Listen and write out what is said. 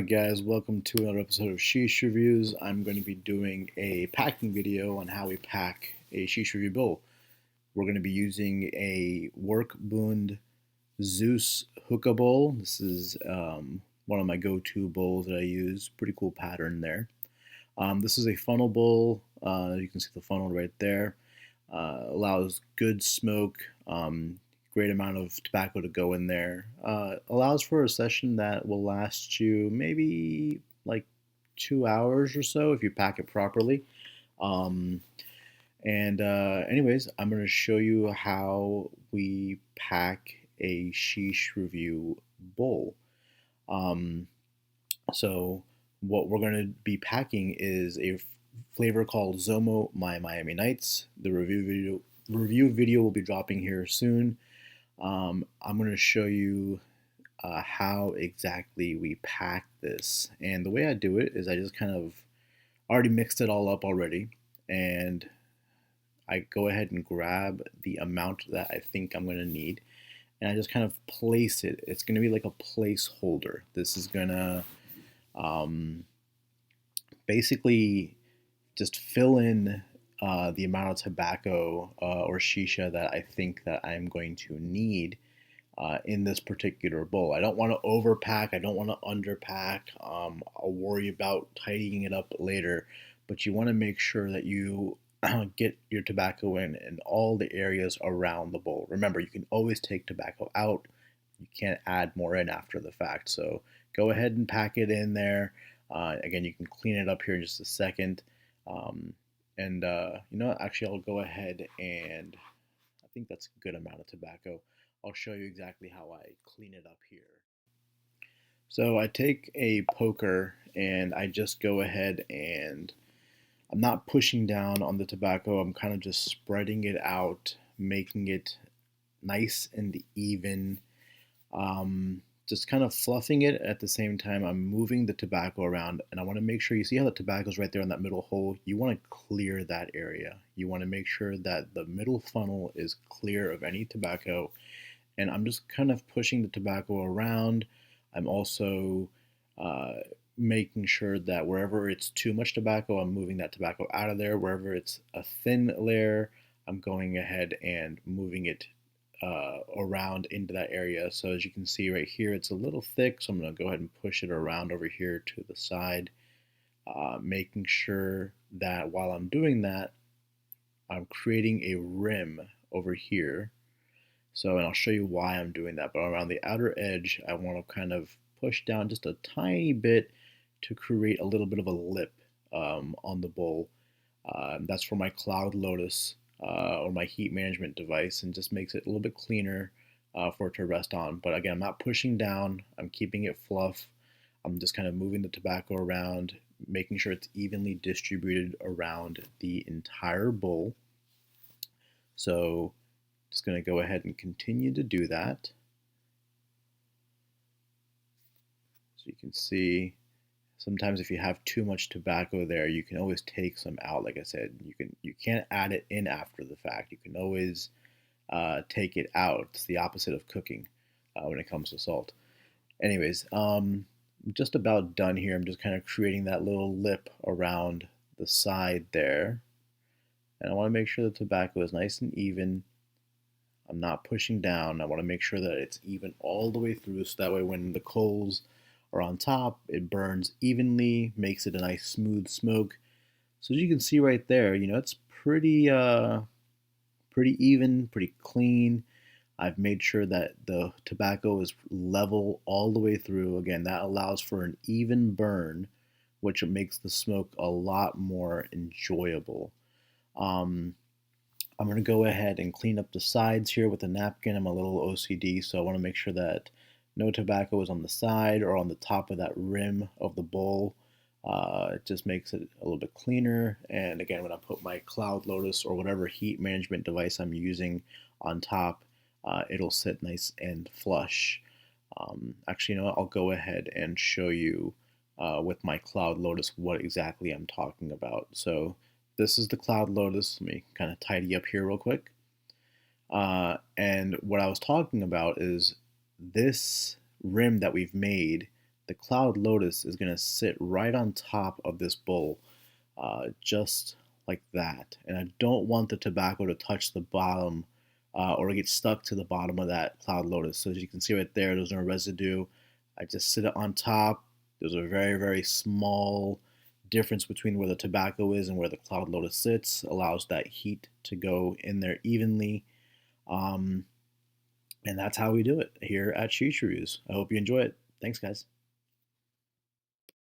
Alright guys, welcome to another episode of SheeshReviews. I'm going to be doing a packing video on how we pack a SheeshReview bowl. We're going to be using a Workbund Zeus hookah bowl. This is one of my go-to bowls that I use. Pretty cool pattern there. This is a funnel bowl. You can see the funnel right there. Allows good smoke. Great amount of tobacco to go in there. Allows for a session that will last you maybe like 2 hours or so if you pack it properly. Anyways, I'm going to show you how we pack a SheeshReview bowl. So what we're going to be packing is a flavor called Zomo My Miami Nights. The review video will be dropping here soon. I'm going to show you how exactly we pack this. And the way I do it is I just kind of already mixed it all up already. And I go ahead and grab the amount that I think I'm going to need. And I just kind of place it. It's going to be like a placeholder. This is going to basically just fill in the amount of tobacco or shisha that I think that I'm going to need in this particular bowl. I don't want to overpack. I don't want to underpack. I'll worry about tidying it up later, but you want to make sure that you get your tobacco in all the areas around the bowl. Remember, you can always take tobacco out. You can't add more in after the fact. So go ahead and pack it in there. Again, you can clean it up here in just a second. You know what? Actually, I'll go ahead and I think that's a good amount of tobacco. I'll show you exactly how I clean it up here. So I take a poker and I just go ahead and I'm not pushing down on the tobacco. I'm kind of just spreading it out, making it nice and even. Just kind of fluffing it at the same time. I'm moving the tobacco around, and I want to make sure you see how the tobacco is right there in that middle hole. You want to clear that area. You want to make sure that the middle funnel is clear of any tobacco, and I'm just kind of pushing the tobacco around. I'm also making sure that wherever it's too much tobacco, I'm moving that tobacco out of there. Wherever it's a thin layer, I'm going ahead and moving it around into that area. So as you can see right here, it's a little thick, so I'm going to go ahead and push it around over here to the side, making sure that while I'm doing that, I'm creating a rim over here. So, and I'll show you why I'm doing that, but around the outer edge, I want to kind of push down just a tiny bit to create a little bit of a lip on the bowl. That's for my Cloud Lotus or my heat management device, and just makes it a little bit cleaner for it to rest on. But again, I'm not pushing down. I'm keeping it fluff. I'm just kind of moving the tobacco around, making sure it's evenly distributed around the entire bowl. So just going to go ahead and continue to do that. So you can see sometimes if you have too much tobacco there, you can always take some out. Like I said, you can't add it in after the fact. You can always take it out. It's the opposite of cooking when it comes to salt. Anyways, I'm just about done here. I'm just kind of creating that little lip around the side there. And I want to make sure the tobacco is nice and even. I'm not pushing down. I want to make sure that it's even all the way through, so that way when the coals are on top, it burns evenly, makes it a nice smooth smoke. So as you can see right there, you know, it's pretty even, pretty clean. I've made sure that the tobacco is level all the way through. Again, that allows for an even burn, which makes the smoke a lot more enjoyable. I'm going to go ahead and clean up the sides here with a napkin. I'm a little OCD, so I want to make sure that no tobacco is on the side or on the top of that rim of the bowl. It just makes it a little bit cleaner. And again, when I put my Cloud Lotus or whatever heat management device I'm using on top, it'll sit nice and flush. Actually, you know what? I'll go ahead and show you with my Cloud Lotus what exactly I'm talking about. So this is the Cloud Lotus. Let me kind of tidy up here real quick. And what I was talking about is this rim that we've made, the cloud lotus is going to sit right on top of this bowl, just like that. And I don't want the tobacco to touch the bottom or get stuck to the bottom of that cloud lotus. So as you can see right there, there's no residue. I just sit it on top. There's a very, very small difference between where the tobacco is and where the cloud lotus sits. Allows that heat to go in there evenly. Um, and that's how we do it here at SheeshReviews. I hope you enjoy it. Thanks, guys.